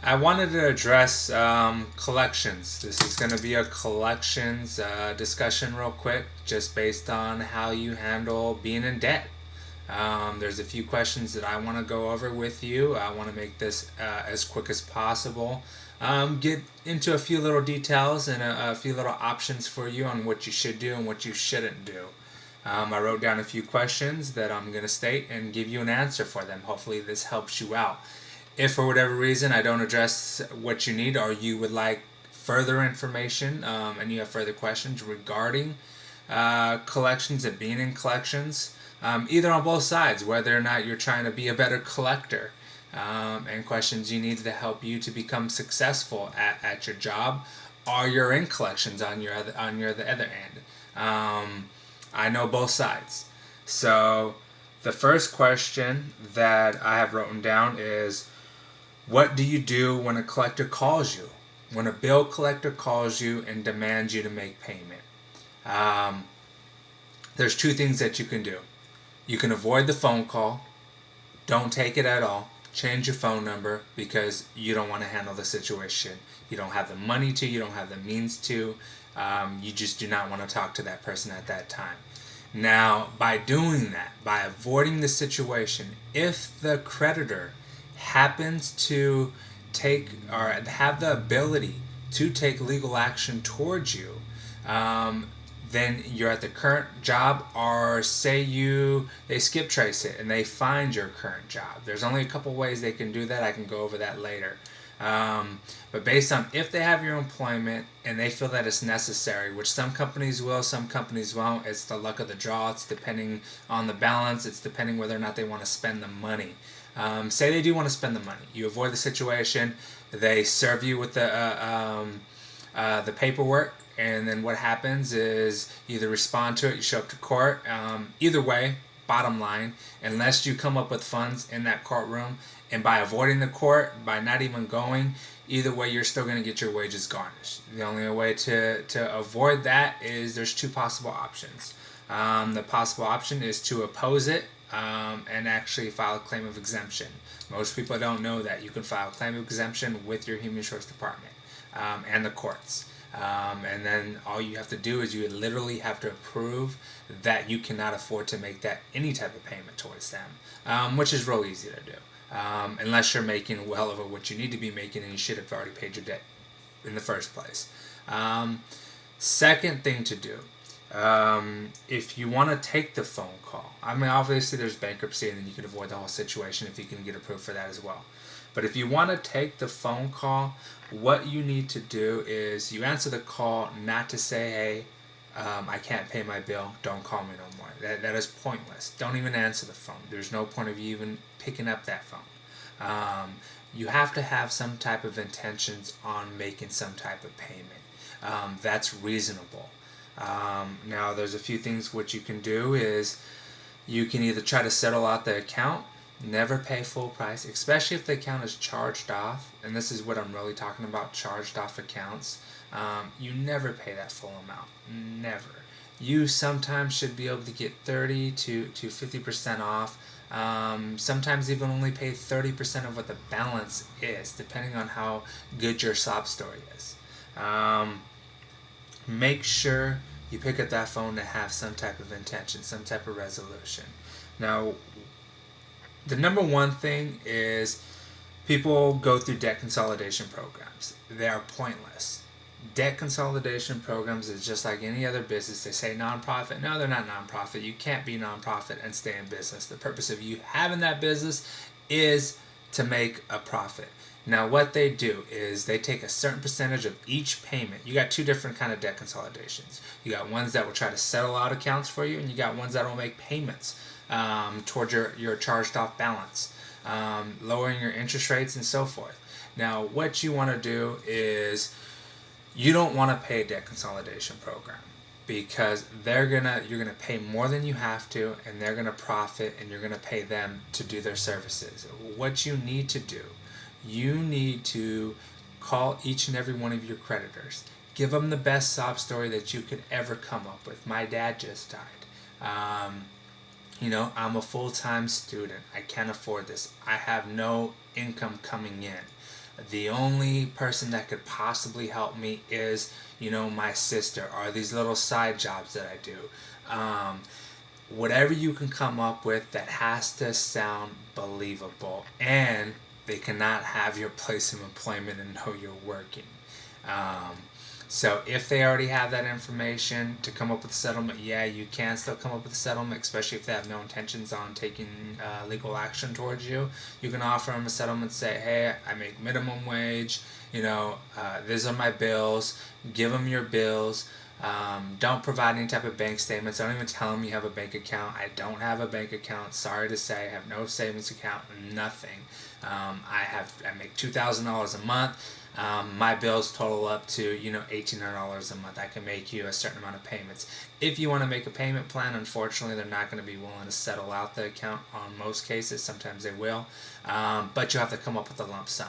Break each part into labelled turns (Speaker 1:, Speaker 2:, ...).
Speaker 1: I wanted to address collections. This is going to be a collections discussion, real quick, just based on how you handle being in debt. There's a few questions that I want to go over with you. I want to make this as quick as possible. Get into a few little details and a few little options for you on what you should do and what you shouldn't do. I wrote down a few questions that I'm going to state and give you an answer for them. Hopefully, this helps you out. If for whatever reason I don't address what you need, or you would like further information and you have further questions regarding collections and being in collections, either on both sides, whether or not you're trying to be a better collector, and questions you need to help you to become successful at your job, or you're in collections on the other end. I know both sides. So the first question that I have written down is, what do you do when a collector calls you? When a bill collector calls you and demands you to make payment? Um, there's two things that you can do. You can avoid the phone call. Don't take it at all. Change your phone number because you don't want to handle the situation. You don't have the money to, you don't have the means to. You just do not want to talk to that person at that time. Now, by doing that, by avoiding the situation, if the creditor happens to take or have the ability to take legal action towards you, um, then you're at the current job, or say they skip trace it and they find your current job. There's only a couple ways they can do that. I can go over that later. But based on if they have your employment and they feel that it's necessary, which some companies will, some companies won't. It's the luck of the draw. It's depending on the balance. It's depending whether or not they want to spend the money. Say they do want to spend the money. You avoid the situation. They serve you with the paperwork, and then what happens is you either respond to it, you show up to court. Either way, bottom line, unless you come up with funds in that courtroom, and by avoiding the court, by not even going, either way you're still going to get your wages garnished. The only way to avoid that is there's two possible options. The possible option is to oppose it and actually file a claim of exemption. Most people don't know that you can file a claim of exemption with your Human Resource Department and the courts. And then all you have to do is you literally have to prove that you cannot afford to make that any type of payment towards them, which is real easy to do. Unless you're making well over what you need to be making and you should have already paid your debt in the first place. Second thing to do, if you want to take the phone call, I mean, obviously there's bankruptcy and then you can avoid the whole situation if you can get approved for that as well. But if you want to take the phone call, what you need to do is you answer the call, not to say, hey, I can't pay my bill, don't call me no more. That is pointless. Don't even answer the phone. There's no point of you even picking up that phone. You have to have some type of intentions on making some type of payment. That's reasonable. Now, there's a few things what you can do is you can either try to settle out the account. Never pay full price, especially if the account is charged off. And this is what I'm really talking about, charged off accounts. You never pay that full amount. Never. You sometimes should be able to get 30 to 50% off. Sometimes even only pay 30% of what the balance is, depending on how good your sob story is. Make sure you pick up that phone to have some type of intention, some type of resolution. Now, the number one thing is people go through debt consolidation programs. They are pointless. Debt consolidation programs is just like any other business. They say nonprofit. No, they're not nonprofit. You can't be nonprofit and stay in business. The purpose of you having that business is to make a profit. Now, what they do is they take a certain percentage of each payment. You got two different kind of debt consolidations. You got ones that will try to settle out accounts for you, and you got ones that will make payments towards your charged off balance, lowering your interest rates and so forth. Now, what you want to do is you don't want to pay a debt consolidation program because you're gonna pay more than you have to, and they're gonna profit, and you're gonna pay them to do their services. What you need to do, you need to call each and every one of your creditors. Give them the best sob story that you could ever come up with. My dad just died. I'm a full-time student. I can't afford this. I have no income coming in. The only person that could possibly help me is, my sister, or these little side jobs that I do. Whatever you can come up with that has to sound believable, and they cannot have your place of employment and know you're working. Um, so if they already have that information to come up with a settlement, yeah, you can still come up with a settlement, especially if they have no intentions on taking legal action towards you. You can offer them a settlement, say, hey, I make minimum wage, these are my bills, give them your bills. Don't provide any type of bank statements. Don't even tell them you have a bank account. I don't have a bank account. Sorry to say, I have no savings account. Nothing. I make $2,000 a month. My bills total up to $1,800 a month. I can make you a certain amount of payments. If you want to make a payment plan, unfortunately, they're not going to be willing to settle out the account on most cases. Sometimes they will, but you have to come up with a lump sum.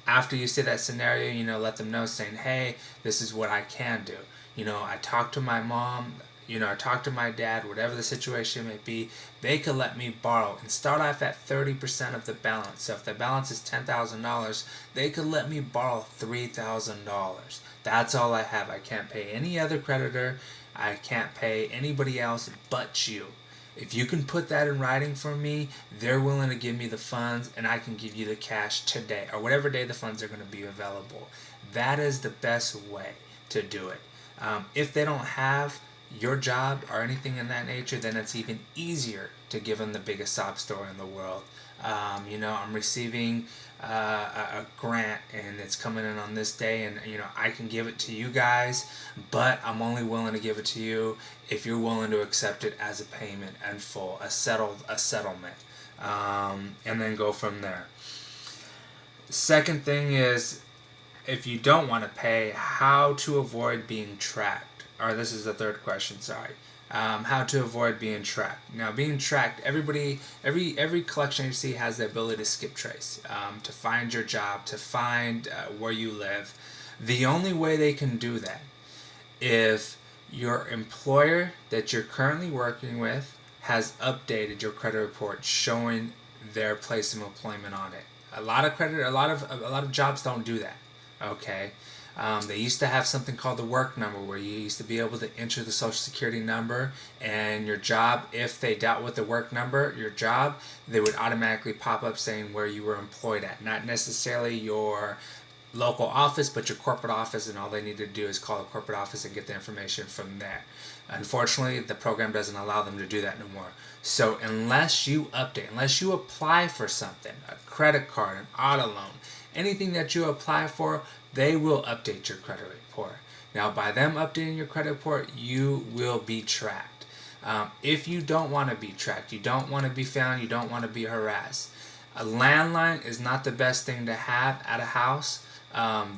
Speaker 1: After you see that scenario, let them know, saying, hey, this is what I can do. I talked to my mom, I talked to my dad, whatever the situation may be, they could let me borrow and start off at 30% of the balance. So if the balance is $10,000, they could let me borrow $3,000. That's all I have. I can't pay any other creditor. I can't pay anybody else but you. If you can put that in writing for me, they're willing to give me the funds, and I can give you the cash today or whatever day the funds are going to be available. That is the best way to do it. If they don't have your job or anything in that nature, then it's even easier to give them the biggest sob story in the world. I'm receiving a grant and it's coming in on this day, and I can give it to you guys, but I'm only willing to give it to you if you're willing to accept it as a payment in full, a settlement, and then go from there. Second thing is, if you don't want to pay, how to avoid being tracked. Or this is the third question, sorry. How to avoid being tracked. Now, being tracked, every collection agency has the ability to skip trace, to find your job, to find where you live. The only way they can do that, if your employer that you're currently working with has updated your credit report showing their place of employment on it. A lot of jobs don't do that. Okay. They used to have something called the work number, where you used to be able to enter the social security number and your job. If they dealt with the work number, your job, they would automatically pop up saying where you were employed at. Not necessarily your local office, but your corporate office, and all they need to do is call the corporate office and get the information from there. Unfortunately, the program doesn't allow them to do that no more. So unless you update, unless you apply for something, a credit card, an auto loan, anything that you apply for, they will update your credit report. Now, by them updating your credit report, you will be tracked. If you don't want to be tracked, you don't want to be found, you don't want to be harassed, a landline is not the best thing to have at a house.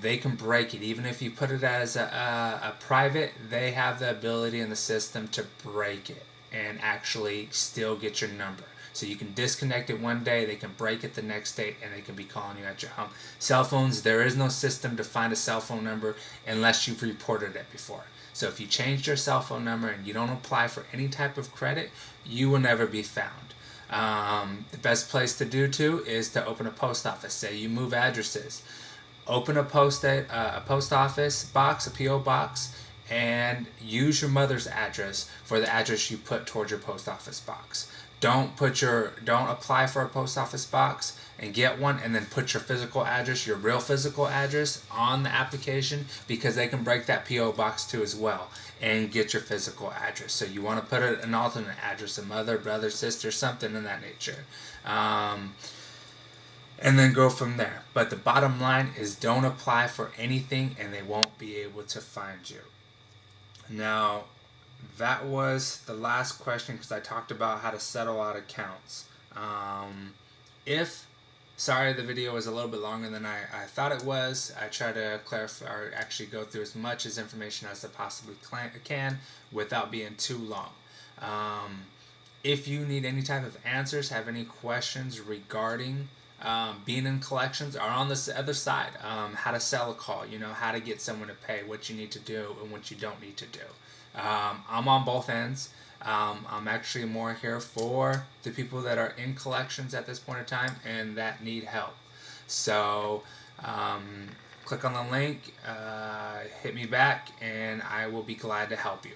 Speaker 1: They can break it. Even if you put it as a private, they have the ability in the system to break it and actually still get your number. So you can disconnect it one day, they can break it the next day, and they can be calling you at your home. Cell phones, there is no system to find a cell phone number unless you've reported it before. So if you changed your cell phone number and you don't apply for any type of credit, you will never be found. The best place to do too is to open a post office. Say you move addresses. Open a post office box, a P.O. box, and use your mother's address for the address you put towards your post office box. Don't apply for a post office box and get one and then put your physical address, your real physical address, on the application, because they can break that P.O. box too as well and get your physical address. So you want to put an alternate address, a mother, brother, sister, something in that nature. And then go from there. But the bottom line is, don't apply for anything and they won't be able to find you. Now, that was the last question, because I talked about how to settle out accounts. Sorry the video was a little bit longer than I thought it was. I try to clarify, or actually go through as much as information as I possibly can without being too long. If you need any type of answers, have any questions regarding being in collections, or on this other side, how to sell a call, how to get someone to pay, what you need to do and what you don't need to do. I'm on both ends. I'm actually more here for the people that are in collections at this point in time and that need help. So Click on the link, hit me back, and I will be glad to help you.